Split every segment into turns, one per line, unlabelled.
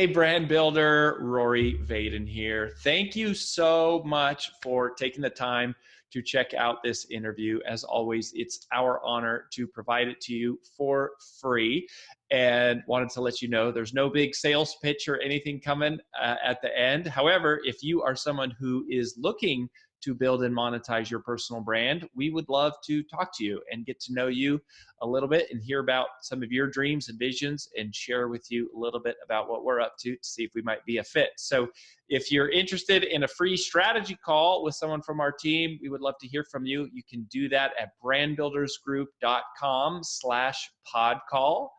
Hey, brand builder, Rory Vaden here. Thank you so much for taking the time to check out this interview. As always, it's our honor to provide it to you for free. And wanted to let you know there's no big sales pitch or anything coming at the end. However, if you are someone who is looking to build and monetize your personal brand, we would love to talk to you and get to know you a little bit and hear about some of your dreams and visions and share with you a little bit about what we're up to see if we might be a fit. So if you're interested in a free strategy call with someone from our team, we would love to hear from you. You can do that at brandbuildersgroup.com/podcall,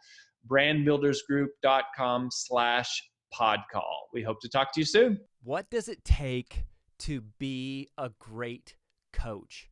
brandbuildersgroup.com/podcall. We hope to talk to you soon.
What does it take to be a great coach?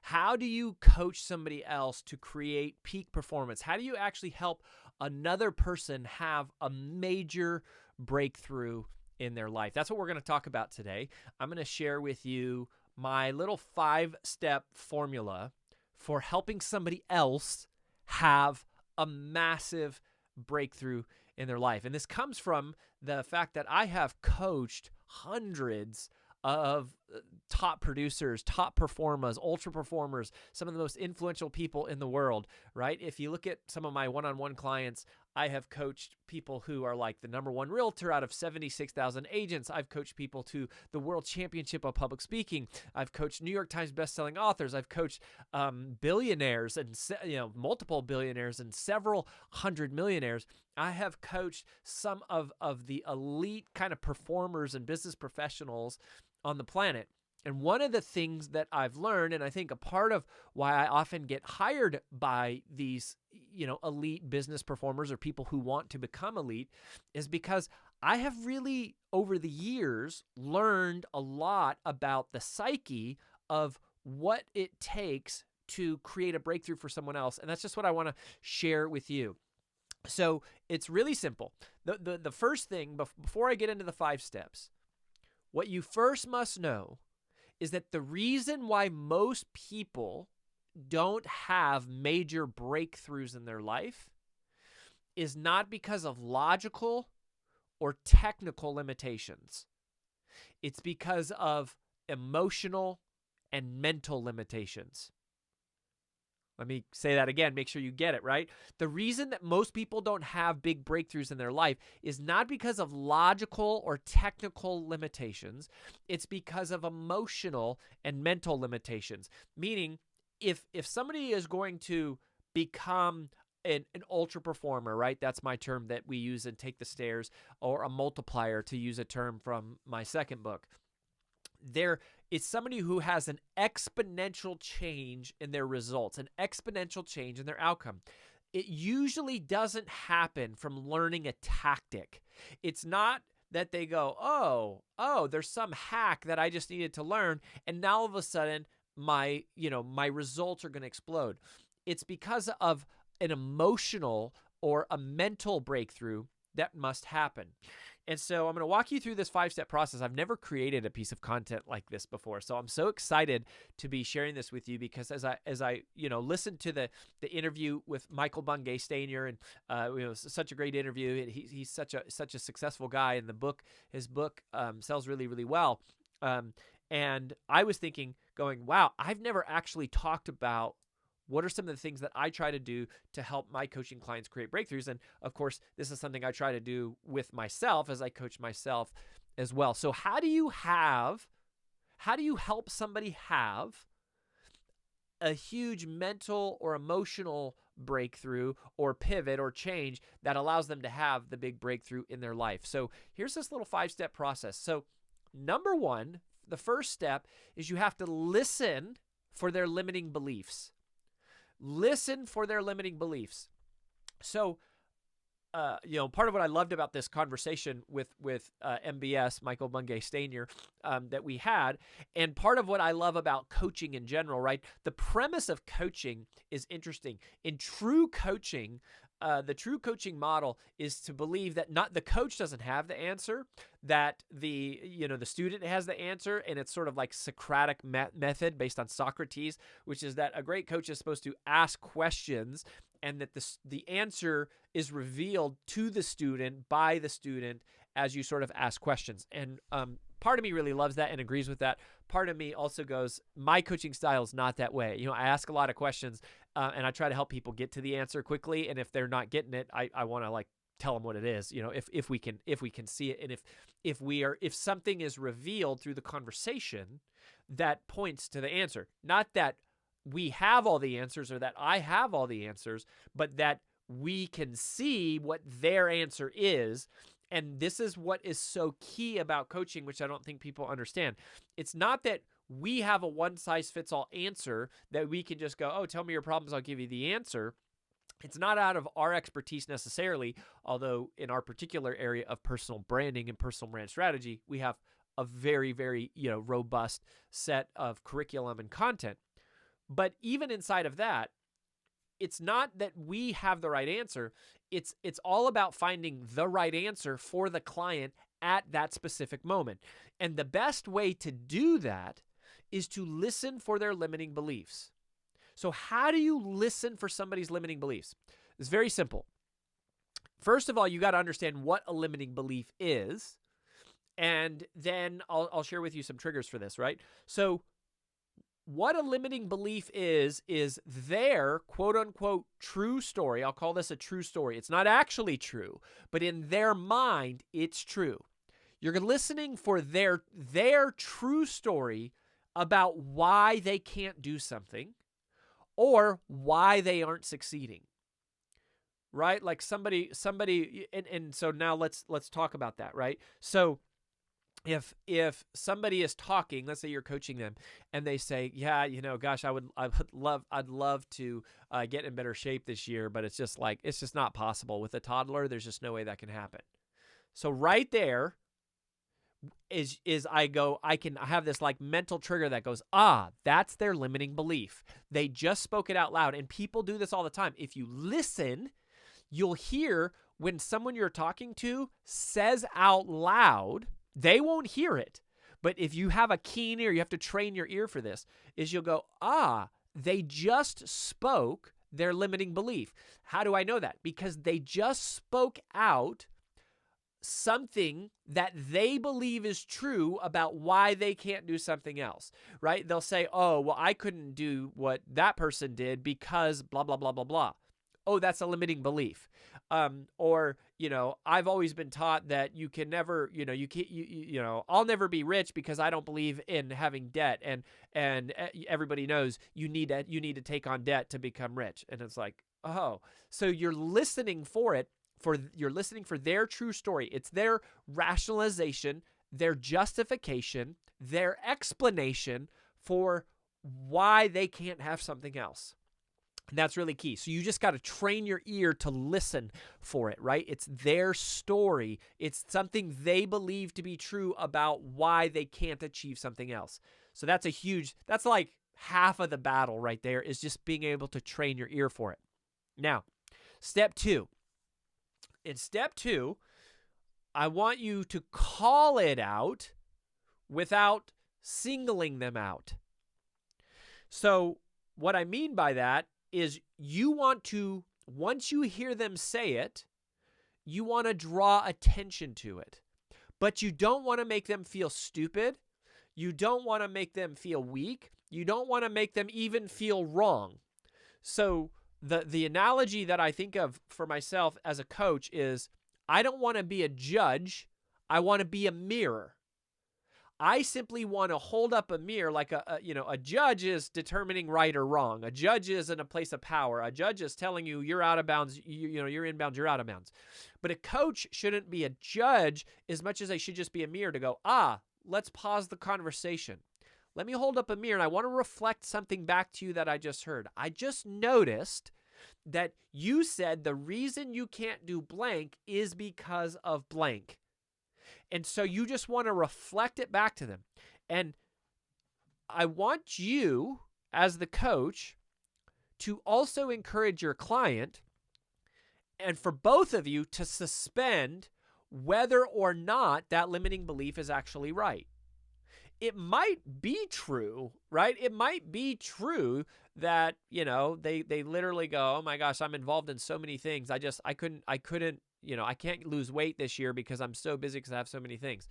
How do you coach somebody else to create peak performance? How do you actually help another person have a major breakthrough in their life? That's what we're going to talk about today. I'm going to share with you my little 5-step formula for helping somebody else have a massive breakthrough in their life. And this comes from the fact that I have coached hundreds of top producers, top performers, ultra performers, some of the most influential people in the world, right? If you look at some of my one-on-one clients, I have coached people who are like the #1 realtor out of 76,000 agents. I've coached people to the world championship of public speaking. I've coached New York Times bestselling authors. I've coached billionaires and multiple billionaires and several hundred millionaires. I have coached some of the elite kind of performers and business professionals on the planet. And one of the things that I've learned, and I think a part of why I often get hired by these, elite business performers or people who want to become elite, is because I have really, over the years, learned a lot about the psyche of what it takes to create a breakthrough for someone else. And that's just what I want to share with you. So it's really simple. The first thing, before I get into the 5 steps, what you first must know is that the reason why most people don't have major breakthroughs in their life is not because of logical or technical limitations. It's because of emotional and mental limitations. Let me say that again, make sure you get it, right? The reason that most people don't have big breakthroughs in their life is not because of logical or technical limitations. It's because of emotional and mental limitations. Meaning, if somebody is going to become an ultra performer, right? That's my term that we use in Take the Stairs, or a multiplier, to use a term from my second book. It's somebody who has an exponential change in their results, an exponential change in their outcome. It usually doesn't happen from learning a tactic. It's not that they go, oh, there's some hack that I just needed to learn, and now all of a sudden my results are going to explode. It's because of an emotional or a mental breakthrough that must happen. And so I'm going to walk you through this 5-step process. I've never created a piece of content like this before. So I'm so excited to be sharing this with you, because as I listened to the interview with Michael Bungay Stanier, and it was such a great interview. He's such a successful guy, and his book sells really, really well. And I was going, wow, I've never actually talked about what are some of the things that I try to do to help my coaching clients create breakthroughs. And of course, this is something I try to do with myself as I coach myself as well. So how do you help somebody have a huge mental or emotional breakthrough or pivot or change that allows them to have the big breakthrough in their life? So here's this little 5-step process. So number 1, the first step is you have to listen for their limiting beliefs. Listen for their limiting beliefs. So, part of what I loved about this conversation with MBS, Michael Bungay Stanier, that we had, and part of what I love about coaching in general, right? The premise of coaching is interesting. In true coaching, the true coaching model is to believe that not the coach doesn't have the answer, that the student has the answer, and it's sort of like Socratic method based on Socrates, which is that a great coach is supposed to ask questions, and that the answer is revealed to the student by the student as you sort of ask questions. And part of me really loves that and agrees with that. Part of me also goes, my coaching style is not that way. I ask a lot of questions and I try to help people get to the answer quickly. And if they're not getting it, I want to tell them what it is. If we can see it, and if something is revealed through the conversation that points to the answer, not that we have all the answers or that I have all the answers, but that we can see what their answer is. And this is what is so key about coaching, which I don't think people understand. It's not that we have a one-size-fits-all answer that we can just go, oh, tell me your problems, I'll give you the answer. It's not out of our expertise necessarily, although in our particular area of personal branding and personal brand strategy, we have a very, very robust set of curriculum and content. But even inside of that, it's not that we have the right answer. It's all about finding the right answer for the client at that specific moment. And the best way to do that is to listen for their limiting beliefs. So how do you listen for somebody's limiting beliefs? It's very simple. First of all, you got to understand what a limiting belief is. And then I'll share with you some triggers for this, right? So what a limiting belief is their quote unquote true story. I'll call this a true story. It's not actually true, but in their mind, it's true. You're listening for their true story about why they can't do something or why they aren't succeeding. Right? Like somebody, and so now let's talk about that, right? So if somebody is talking, let's say you're coaching them, and they say, "Yeah, gosh, I'd love to get in better shape this year, but it's just not possible with a toddler. There's just no way that can happen." So right there is I have this mental trigger that goes, that's their limiting belief. They just spoke it out loud, and people do this all the time. If you listen, you'll hear when someone you're talking to says out loud. They won't hear it. But if you have a keen ear, you have to train your ear for this, is you'll go, they just spoke their limiting belief. How do I know that? Because they just spoke out something that they believe is true about why they can't do something else, right? They'll say, oh, well, I couldn't do what that person did because blah, blah, blah, blah, blah. Oh, that's a limiting belief. Or, I've always been taught that you can never, I'll never be rich because I don't believe in having debt. And everybody knows you need to take on debt to become rich. And it's like, oh, so you're listening for it, you're listening for their true story. It's their rationalization, their justification, their explanation for why they can't have something else. That's really key. So you just got to train your ear to listen for it, right? It's their story. It's something they believe to be true about why they can't achieve something else. So that's like half of the battle right there, is just being able to train your ear for it. Now, step 2. In step 2, I want you to call it out without singling them out. So what I mean by that is you want to, once you hear them say it, you want to draw attention to it. But you don't want to make them feel stupid. You don't want to make them feel weak. You don't want to make them even feel wrong. So the analogy that I think of for myself as a coach is, I don't want to be a judge. I want to be a mirror. I simply want to hold up a mirror like a judge is determining right or wrong. A judge is in a place of power. A judge is telling you you're out of bounds, you're in bounds, you're out of bounds. But a coach shouldn't be a judge as much as they should just be a mirror to go, let's pause the conversation. Let me hold up a mirror, and I want to reflect something back to you that I just heard. I just noticed that you said the reason you can't do blank is because of blank. And so you just want to reflect it back to them. And I want you, as the coach, to also encourage your client, and for both of you to suspend whether or not that limiting belief is actually right. It might be true, right? It might be true that, they literally go, oh my gosh, I'm involved in so many things. I couldn't I can't lose weight this year because I'm so busy because I have so many things.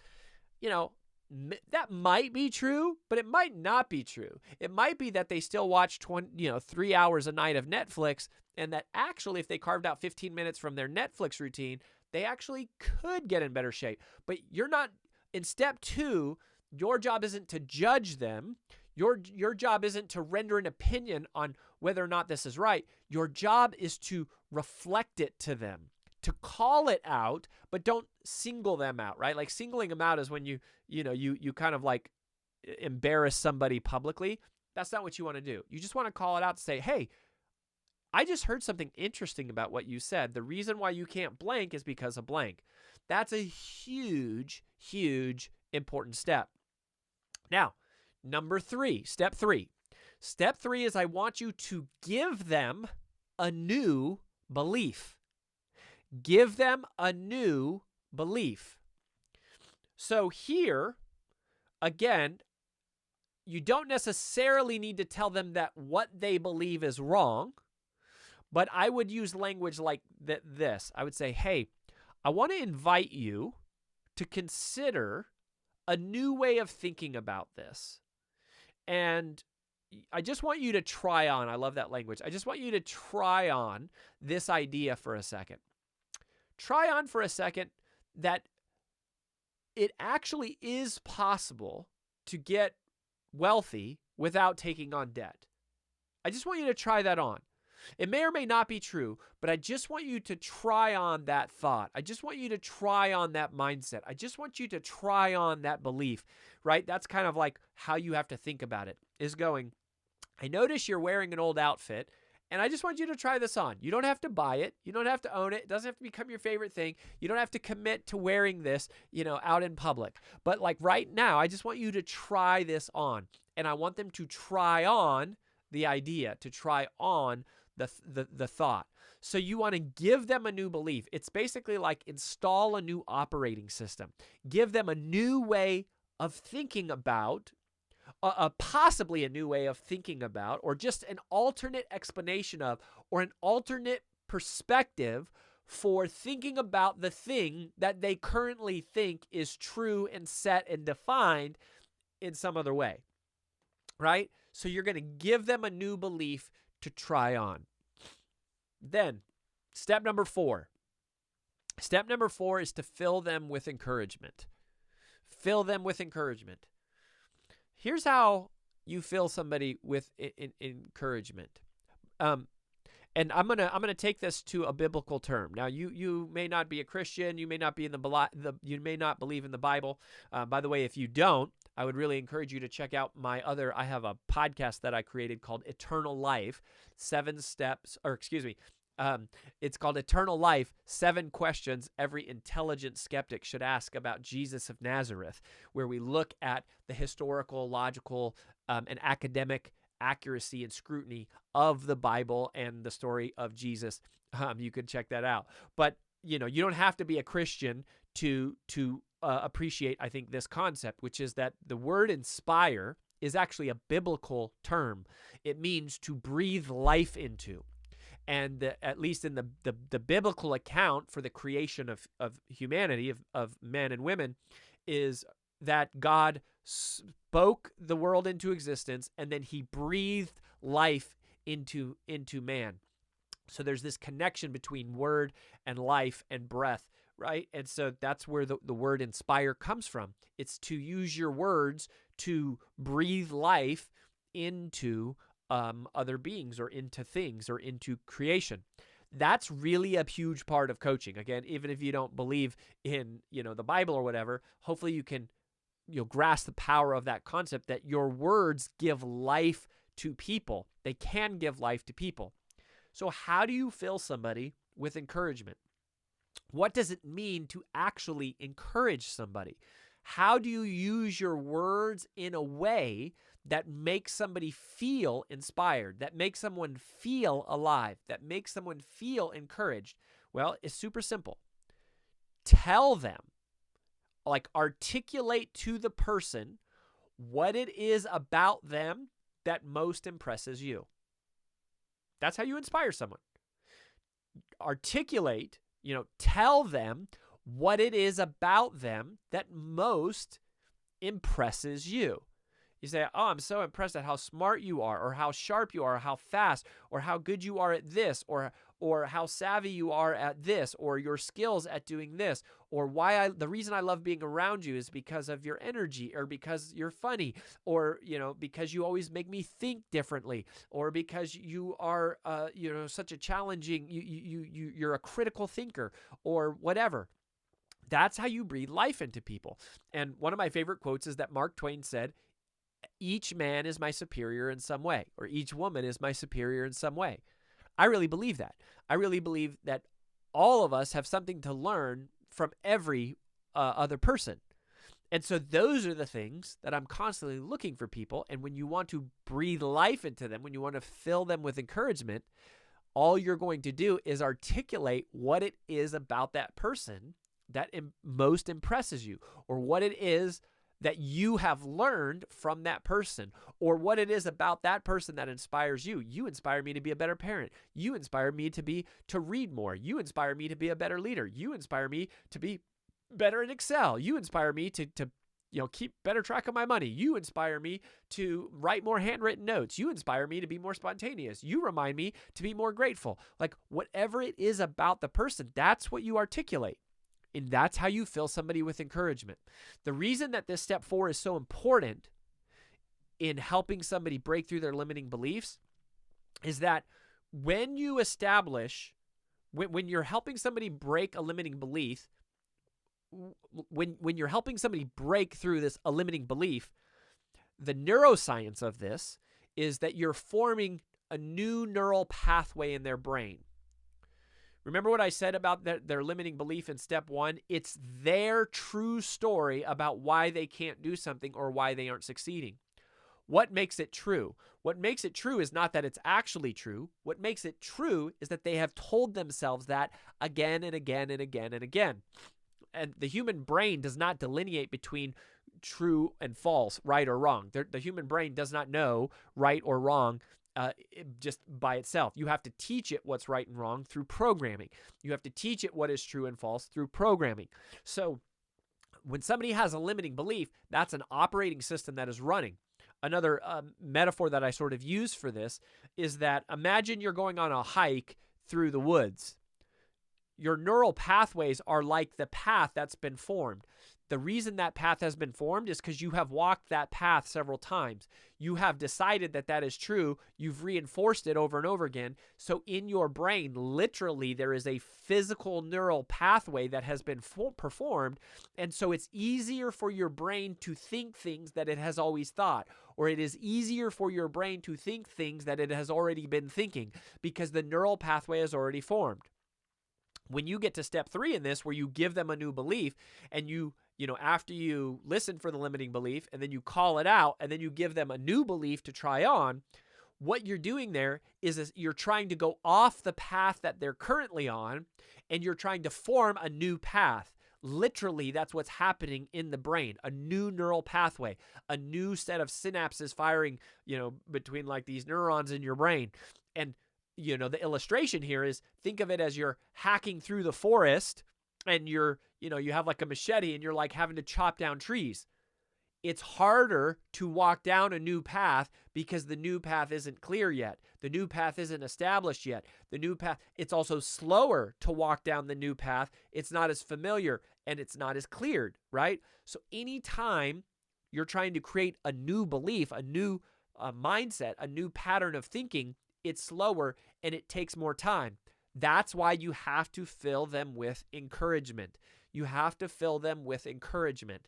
That might be true, but it might not be true. It might be that they still watch 3 hours a night of Netflix, and that actually if they carved out 15 minutes from their Netflix routine, they actually could get in better shape. But you're not in step 2, your job isn't to judge them. Your job isn't to render an opinion on whether or not this is right. Your job is to reflect it to them, to call it out, but don't single them out, right? Like singling them out is when you kind of like embarrass somebody publicly. That's not what you want to do. You just want to call it out to say, hey, I just heard something interesting about what you said. The reason why you can't blank is because of blank. That's a huge, huge important step. Now, step 3. Step 3 is I want you to give them a new belief. Give them a new belief. So here, again, you don't necessarily need to tell them that what they believe is wrong, but I would use language like this. I would say, hey, I want to invite you to consider a new way of thinking about this. And I just want you to try on, I love that language. I just want you to try on this idea for a second. Try on for a second that it actually is possible to get wealthy without taking on debt. I just want you to try that on. It may or may not be true, but I just want you to try on that thought. I just want you to try on that mindset. I just want you to try on that belief, right? That's kind of like how you have to think about it, is going, I notice you're wearing an old outfit, and I just want you to try this on. You don't have to buy it. You don't have to own it. It doesn't have to become your favorite thing. You don't have to commit to wearing this, out in public. But like right now, I just want you to try this on. And I want them to try on the idea, to try on the thought. So you want to give them a new belief. It's basically like install a new operating system. Give them a new way of thinking about, possibly a new way of thinking about, or just an alternate explanation of, or an alternate perspective for thinking about the thing that they currently think is true and set and defined in some other way, right? So you're going to give them a new belief to try on. Then, step number 4. Step number 4 is to fill them with encouragement. Fill them with encouragement. Here's how you fill somebody with encouragement. And I'm gonna take this to a biblical term. Now, you may not be a Christian. You may not be you may not believe in the Bible. By the way, if you don't, I would really encourage you to check out I have a podcast that I created called Eternal Life, 7 steps, or excuse me, it's called Eternal Life, 7 questions every intelligent skeptic should ask about Jesus of Nazareth, where we look at the historical, logical, and academic accuracy and scrutiny of the Bible and the story of Jesus. You could check that out. But, you don't have to be a Christian to appreciate, I think, this concept, which is that the word inspire is actually a biblical term. It means to breathe life into. And at least in the biblical account for the creation of humanity, of men and women, is that God spoke the world into existence and then he breathed life into man. So there's this connection between word and life and breath, right? And so that's where the word inspire comes from. It's to use your words to breathe life into other beings or into things or into creation. That's really a huge part of coaching. Again, even if you don't believe in, the Bible or whatever, hopefully you can grasp the power of that concept that your words give life to people. They can give life to people. So how do you fill somebody with encouragement? What does it mean to actually encourage somebody? How do you use your words in a way that makes somebody feel inspired, that makes someone feel alive, that makes someone feel encouraged? Well, it's super simple. Tell them, articulate to the person what it is about them that most impresses you. That's how you inspire someone. Articulate tell them what it is about them that most impresses you. You say, oh, I'm so impressed at how smart you are, or how sharp you are, or how fast, or how good you are at this, or how savvy you are at this, or your skills at doing this, or the reason I love being around you is because of your energy, or because you're funny, or because you always make me think differently, or because you are such a challenging, you're a critical thinker, or whatever. That's how you breathe life into people. And one of my favorite quotes is that Mark Twain said, each man is my superior in some way, or each woman is my superior in some way. I really believe that. I really believe that all of us have something to learn from every other person. And so those are the things that I'm constantly looking for people. And when you want to breathe life into them, when you want to fill them with encouragement, all you're going to do is articulate what it is about that person that most impresses you, or what it is that you have learned from that person, or what it is about that person that inspires you. You inspire me to be a better parent. You inspire me to read more. You inspire me to be a better leader. You inspire me to be better in Excel. You inspire me to keep better track of my money. You inspire me to write more handwritten notes. You inspire me to be more spontaneous. You remind me to be more grateful. Like, whatever it is about the person, that's what you articulate. And that's how you fill somebody with encouragement. The reason that this step 4 is so important in helping somebody break through their limiting beliefs is that when you establish, when you're helping somebody break a limiting belief, when you're helping somebody break through a limiting belief, the neuroscience of this is that you're forming a new neural pathway in their brain. Remember what I said about their limiting belief in step 1? It's their true story about why they can't do something or why they aren't succeeding. What makes it true? What makes it true is not that it's actually true. What makes it true is that they have told themselves that again and again and again and again. And the human brain does not delineate between true and false, right or wrong. The human brain does not know right or wrong just by itself. You have to teach it what's right and wrong through programming. You have to teach it what is true and false through programming. So when somebody has a limiting belief, that's an operating system that is running. Another metaphor that I sort of use for this is that imagine you're going on a hike through the woods. Your neural pathways are like the path that's been formed. The reason that path has been formed is because you have walked that path several times. You have decided that that is true. You've reinforced it over and over again. So in your brain, literally, there is a physical neural pathway that has been performed. And so it's easier for your brain to think things that it has always thought, or it is easier for your brain to think things that it has already been thinking because the neural pathway is already formed. When you get to step 3 in this, where you give them a new belief and after you listen for the limiting belief and then you call it out and then you give them a new belief to try on, what you're doing there is you're trying to go off the path that they're currently on and you're trying to form a new path. Literally, that's what's happening in the brain, a new neural pathway, a new set of synapses firing, between like these neurons in your brain. And the illustration here is, think of it as you're hacking through the forest and you have like a machete and you're like having to chop down trees. It's harder to walk down a new path because the new path isn't clear yet. The new path isn't established yet. The new path, it's also slower to walk down the new path. It's not as familiar and it's not as cleared, right? So anytime you're trying to create a new belief, a new mindset, a new pattern of thinking, it's slower and it takes more time. That's why you have to fill them with encouragement. You have to fill them with encouragement.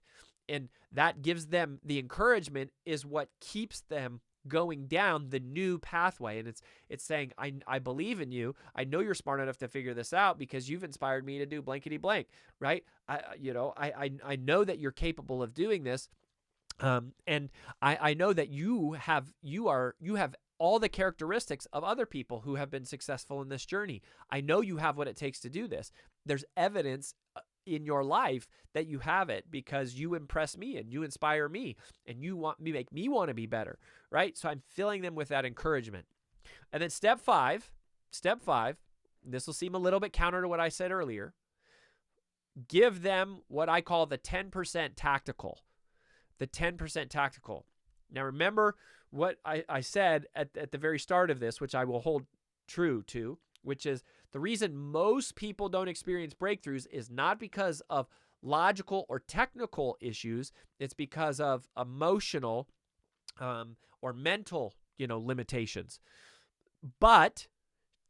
And that gives them the encouragement is what keeps them going down the new pathway. And it's saying, I believe in you. I know you're smart enough to figure this out because you've inspired me to do blankety blank, right? I know that you're capable of doing this. And I know that you have all the characteristics of other people who have been successful in this journey. I know you have what it takes to do this. There's evidence in your life that you have it because you impress me and you inspire me and you make me want to be better, right? So I'm filling them with that encouragement. And then step five this will seem a little bit counter to what I said earlier, give them what I call the 10% tactical. The 10% tactical. Now, remember what I said at the very start of this, which I will hold true to, which is the reason most people don't experience breakthroughs is not because of logical or technical issues. It's because of emotional or mental, limitations. But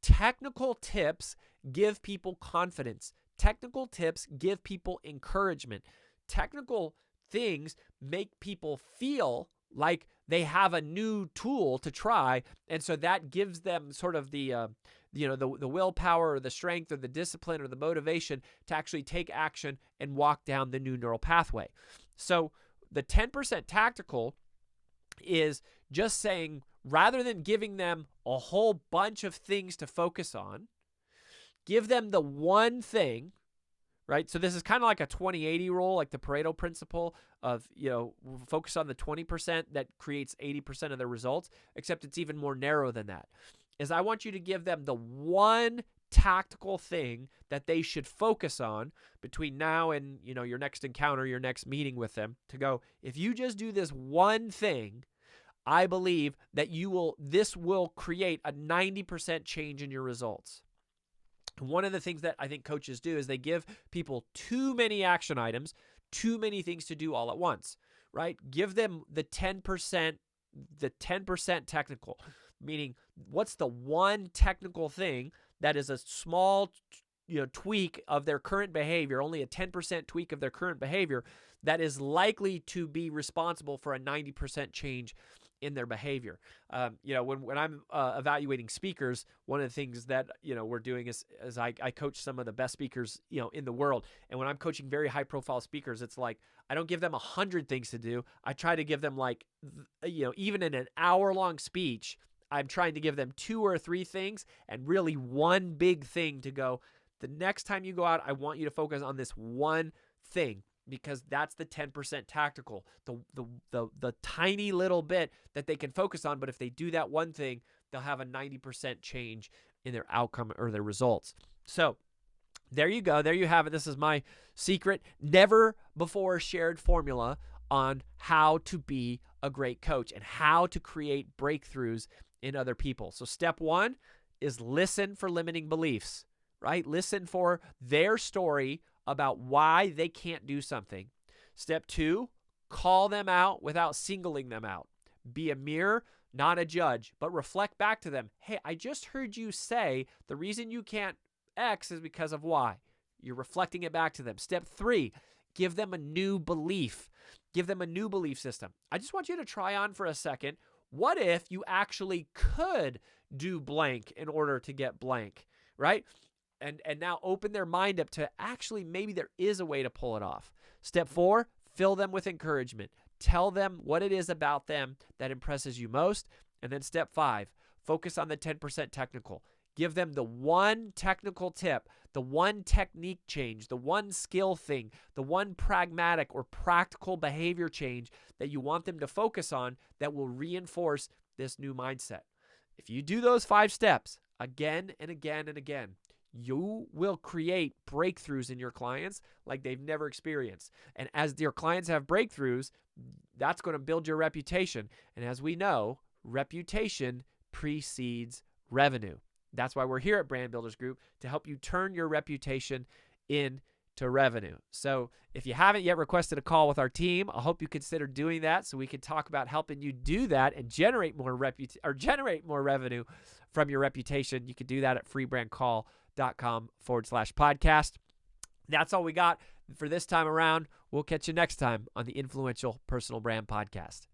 technical tips give people confidence. Technical tips give people encouragement. Technical things make people feel like they have a new tool to try, and so that gives them sort of the willpower or the strength or the discipline or the motivation to actually take action and walk down the new neural pathway. So the 10% tactical is just saying, rather than giving them a whole bunch of things to focus on, give them the one thing, right? So this is kind of like a 20-80 rule, like the Pareto principle of, focus on the 20% that creates 80% of the results, except it's even more narrow than that. Is I want you to give them the one tactical thing that they should focus on between now and, your next encounter, your next meeting with them, to go, if you just do this one thing, I believe that this will create a 90% change in your results. One of the things that I think coaches do is they give people too many action items, too many things to do all at once, right? Give them the 10% technical, meaning what's the one technical thing that is a small, tweak of their current behavior, only a 10% tweak of their current behavior that is likely to be responsible for a 90% change in their behavior. When I'm evaluating speakers, one of the things that we're doing is I coach some of the best speakers in the world, and when I'm coaching very high profile speakers, it's like I don't give them 100 things to do. I try to give them even in an hour-long speech, I'm trying to give them 2 or 3 things and really one big thing to go. The next time you go out, I want you to focus on this one thing, because that's the 10% tactical, the tiny little bit that they can focus on. But if they do that one thing, they'll have a 90% change in their outcome or their results. So there you go. There you have it. This is my secret, never before shared formula on how to be a great coach and how to create breakthroughs in other people. So step 1 is listen for limiting beliefs, right? Listen for their story about why they can't do something. Step 2, call them out without singling them out. Be a mirror, not a judge, but reflect back to them. Hey, I just heard you say the reason you can't X is because of Y. You're reflecting it back to them. Step 3, give them a new belief. Give them a new belief system. I just want you to try on for a second. What if you actually could do blank in order to get blank, right? And now open their mind up to actually maybe there is a way to pull it off. Step 4, fill them with encouragement. Tell them what it is about them that impresses you most. And then step 5, focus on the 10% technical. Give them the one technical tip, the one technique change, the one skill thing, the one pragmatic or practical behavior change that you want them to focus on that will reinforce this new mindset. If you do those 5 steps again and again and again, you will create breakthroughs in your clients like they've never experienced. And as your clients have breakthroughs, that's going to build your reputation. And as we know, reputation precedes revenue. That's why we're here at Brand Builders Group, to help you turn your reputation into revenue. So if you haven't yet requested a call with our team, I hope you consider doing that so we can talk about helping you do that and generate more revenue from your reputation. You can do that at freebrandcall.com/podcast. That's all we got for this time around. We'll catch you next time on the Influential Personal Brand Podcast.